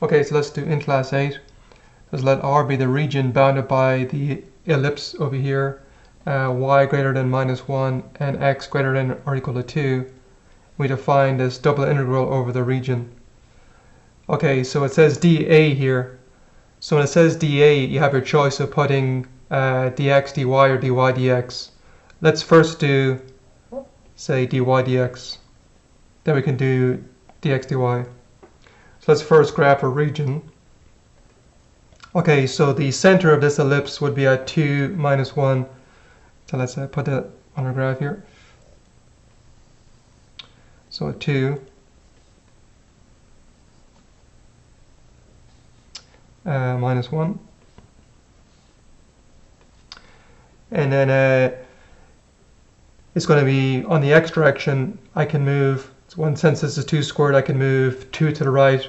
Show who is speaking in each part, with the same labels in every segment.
Speaker 1: Okay, so let's do in class 8. Let's let R be the region bounded by the ellipse over here, y greater than -1 and x greater than or equal to 2. We define this double integral over the region. Okay, so it says dA here. So when it says dA, you have your choice of putting dx dy or dy dx. Let's first do, say, dy dx. Then we can do dx dy. So let's first graph a region. Okay, so the center of this ellipse would be at 2, -1. So let's put that on our graph here. So at 2, -1. And then it's going to be on the x direction. I can move, since this is 2 squared, I can move 2 to the right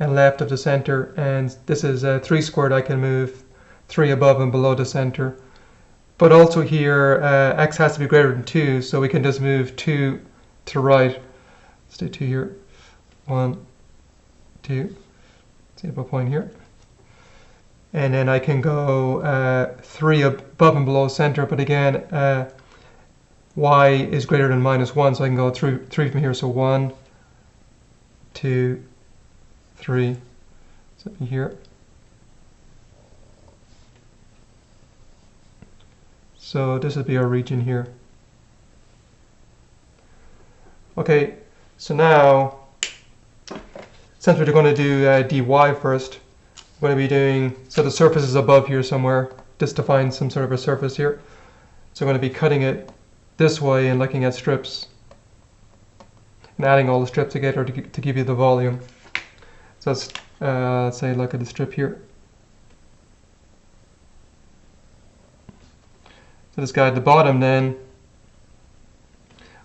Speaker 1: and left of the center, and this is 3 squared, I can move 3 above and below the center. But also here, x has to be greater than 2, so we can just move 2 to the right. Let's do 2 here. 1, 2. See a point here. And then I can go 3 above and below center, but again, y is greater than -1, so I can go 3 from here. So 1, 2, 3. So here. So this would be our region here. Okay, so now, since we're going to do dy first, we're going to be doing, so the surface is above here somewhere, just to find some sort of a surface here. So we're going to be cutting it this way and looking at strips and adding all the strips together to give you the volume. So let's say look at the strip here. So this guy at the bottom then,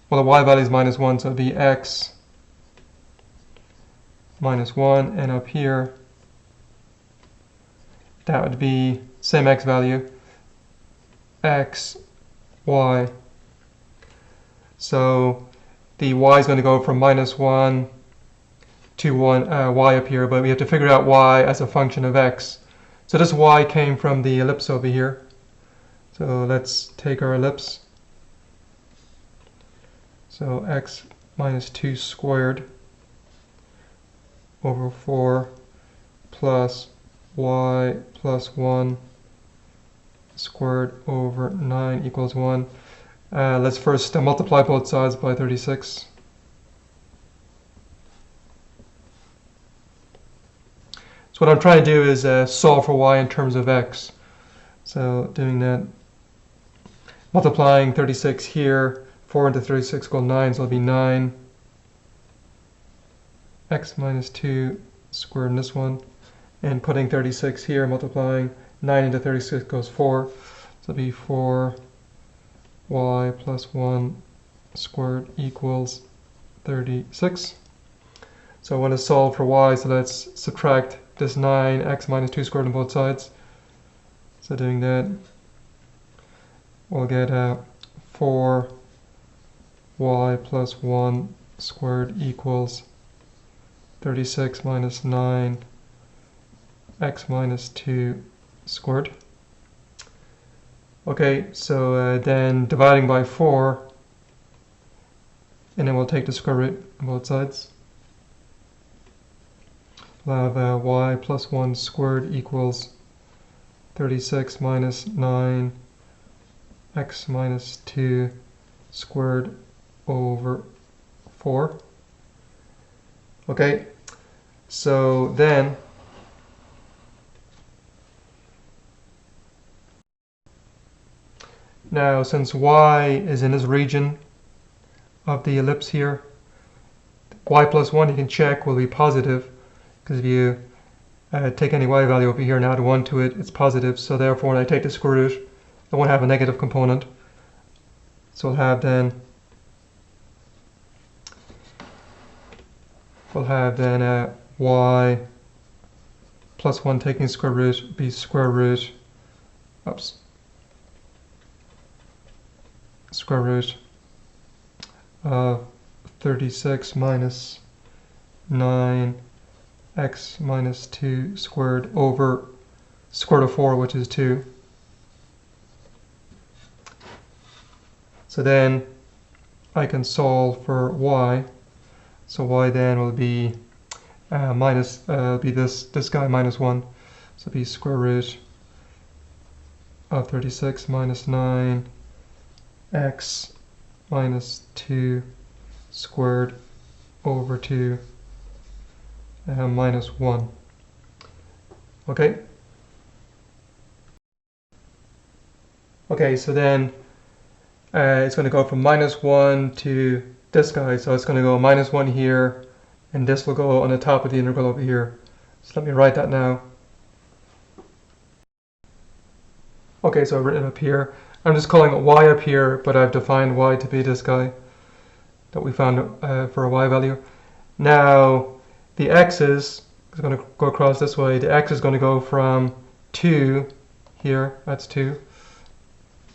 Speaker 1: well, the y value is -1, so it'd be x -1, and up here that would be same x value, x, y. So the y is going to go from -1 to 1 y up here, but we have to figure out y as a function of x. So this y came from the ellipse over here. So let's take our ellipse. So x -2 squared over 4 plus y plus 1 squared over 9 equals 1. Let's first multiply both sides by 36. So what I'm trying to do is solve for y in terms of x. So doing that, multiplying 36 here, 4 into 36 equals 9, so it'll be 9 x -2 squared in this one, and putting 36 here, multiplying 9 into 36 goes 4, so it'll be 4 y plus 1 squared equals 36. So I want to solve for y, so let's subtract this 9x -2 squared on both sides. So doing that, we'll get 4 y plus 1 squared equals 36 minus 9 x -2 squared. Okay, so then dividing by 4, and then we'll take the square root on both sides. We'll have y plus 1 squared equals 36 minus 9 x -2 squared over 4. Okay, so then now since y is in this region of the ellipse here, y plus 1 you can check will be positive, because if you take any y value over here and add 1 to it, it's positive. So therefore when I take the square root, I won't have a negative component. So we'll have then y plus 1 taking square root be square root of 36 minus 9 x minus 2 squared over square root of 4, which is 2. So then I can solve for y. So y then will be this guy minus 1. So it'll be square root of 36 minus 9 x minus 2 squared over 2 minus 1. Okay. Okay, so then it's going to go from minus 1 to this guy. So it's going to go minus 1 here, and this will go on the top of the integral over here. So let me write that now. Okay, so I've written it up here. I'm just calling it y up here, but I've defined y to be this guy that we found for a y value. Now, the x's is going to go across this way. The x is going to go from 2 here, that's 2,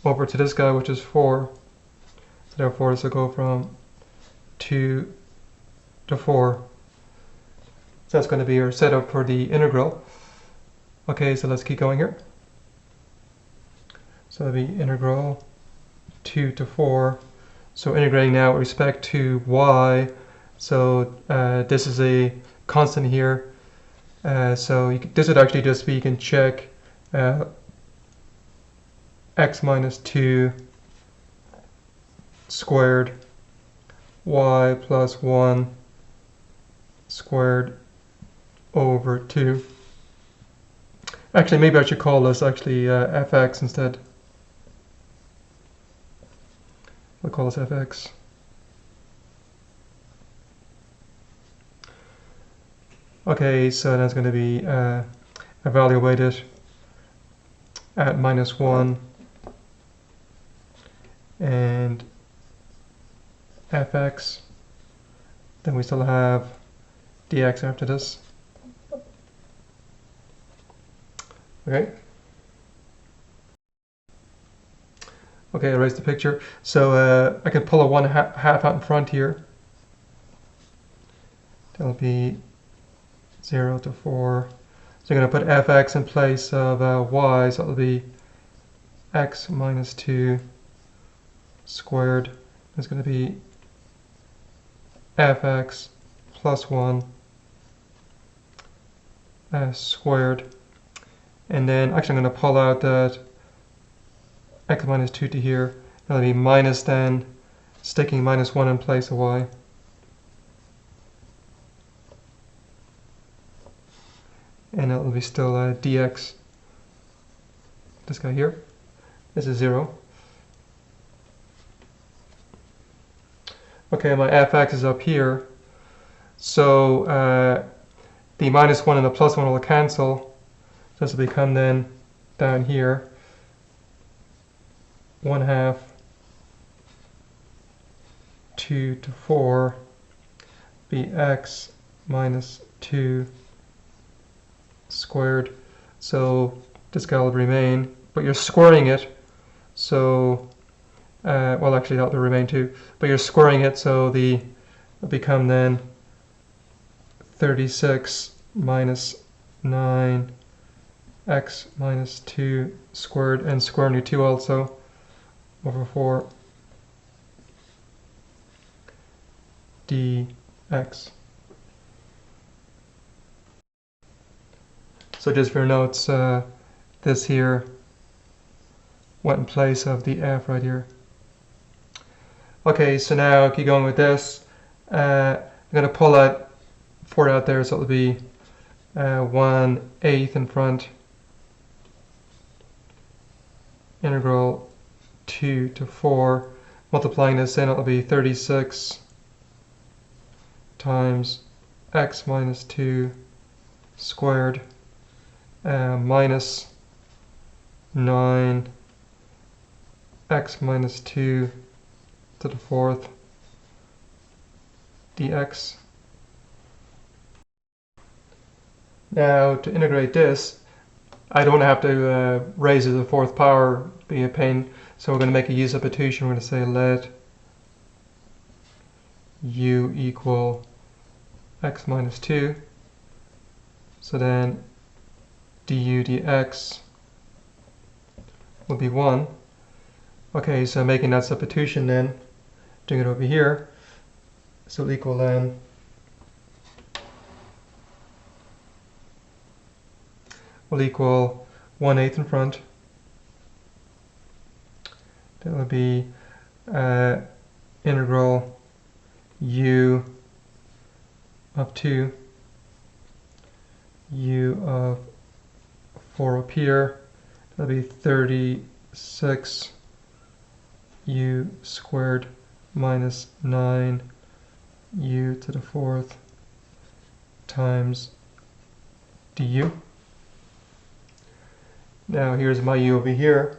Speaker 1: over to this guy, which is 4. So therefore, this will go from 2 to 4. So that's going to be our setup for the integral. Okay, so let's keep going here. So it'll be integral 2 to 4. So integrating now with respect to y. So this is a constant here. So this would actually just be, you can check x minus 2 squared y plus 1 squared over 2. Actually, maybe I should call this actually fx instead. We'll call this fx. Okay, so that's going to be evaluated at minus 1 and fx. Then we still have dx after this. Okay. Okay, erase the picture. So I can pull a 1/2 out in front here. That'll be 0 to 4. So you're going to put fx in place of y, so it'll be x minus 2 squared. It's going to be fx plus 1 squared. And then actually I'm going to pull out that x minus 2 to here. That'll be minus then, sticking minus 1 in place of y. And it will be still dx. This guy here. This is 0. Okay, my fx is up here. So the minus 1 and the plus 1 will cancel. So this will become then down here 1/2 2 to 4 be x minus 2 squared. So this guy will remain, but you're squaring it. So, well, actually that will remain too, but you're squaring it, so it'll become then 36 minus 9 x minus 2 squared, and square root 2 also, over 4 dx. So just for your notes, this here went in place of the f right here. Okay, so now keep going with this. I'm going to pull that 4 out there, so it'll be 1/8 in front. Integral 2 to 4. Multiplying this in, it'll be 36 times x minus 2 squared minus 9 x minus 2 to the 4th dx. Now to integrate this, I don't have to raise it to the 4th power, be a pain, so we're going to make a u substitution. We're going to say let u equal x minus 2, So then du dx will be 1. Okay, so making that substitution then, doing it over here, so it'll equal then will equal 1/8 in front. That will be integral u of 2, u of 4 up here. That'll be 36 u squared minus 9 u to the 4th times du. Now here's my u over here.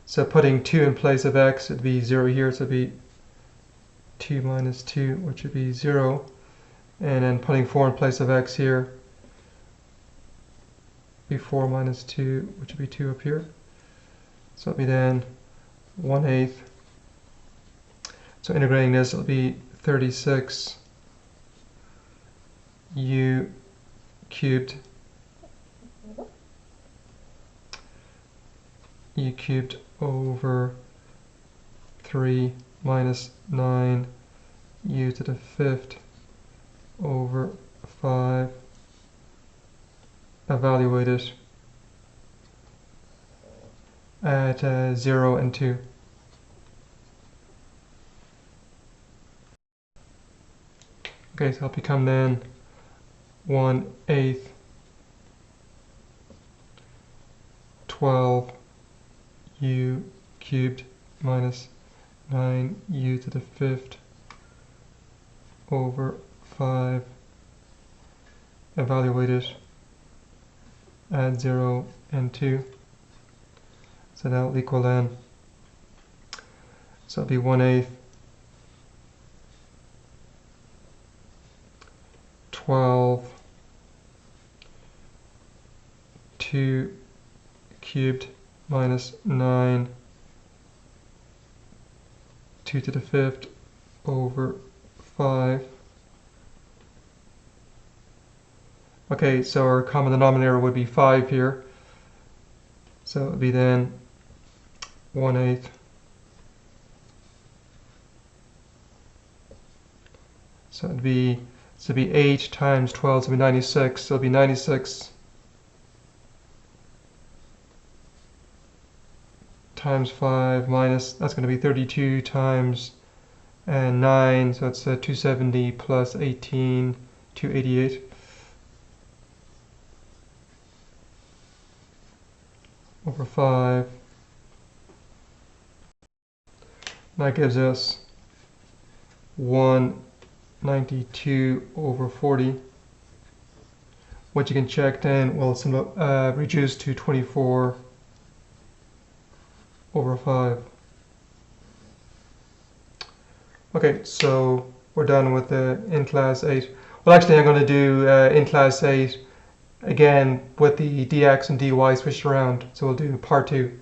Speaker 1: So putting 2 in place of x, it'd be 0 here, so it'd be 2 minus 2, which would be 0. And then putting 4 in place of x here, be 4 minus 2, which would be 2 up here. So it'll be then 1/8. So integrating this, it'll be 36 u cubed over 3 minus 9 u to the 5th over 5 evaluated at 0 and 2. Okay, so it'll become then 1/8 12 u cubed minus 9 u to the 5th over 5 evaluated at 0 and 2. So that will equal then, so it'll be 1/8 12 2 cubed minus 9 2 to the 5th over 5. Okay, so our common denominator would be 5 here. So it would be then 1/8 so it'd be 8 times 12, so it'd be 96. So it'll be 96 times 5 minus, that's going to be 32 times 9, so it's 270 plus 18, 288. Over 5. That gives us 192 over 40, which you can check then will reduce to 24 over 5. Okay, so we're done with the in class 8. Well, actually I'm going to do in class 8 again with the dx and dy switched around, so we'll do part 2.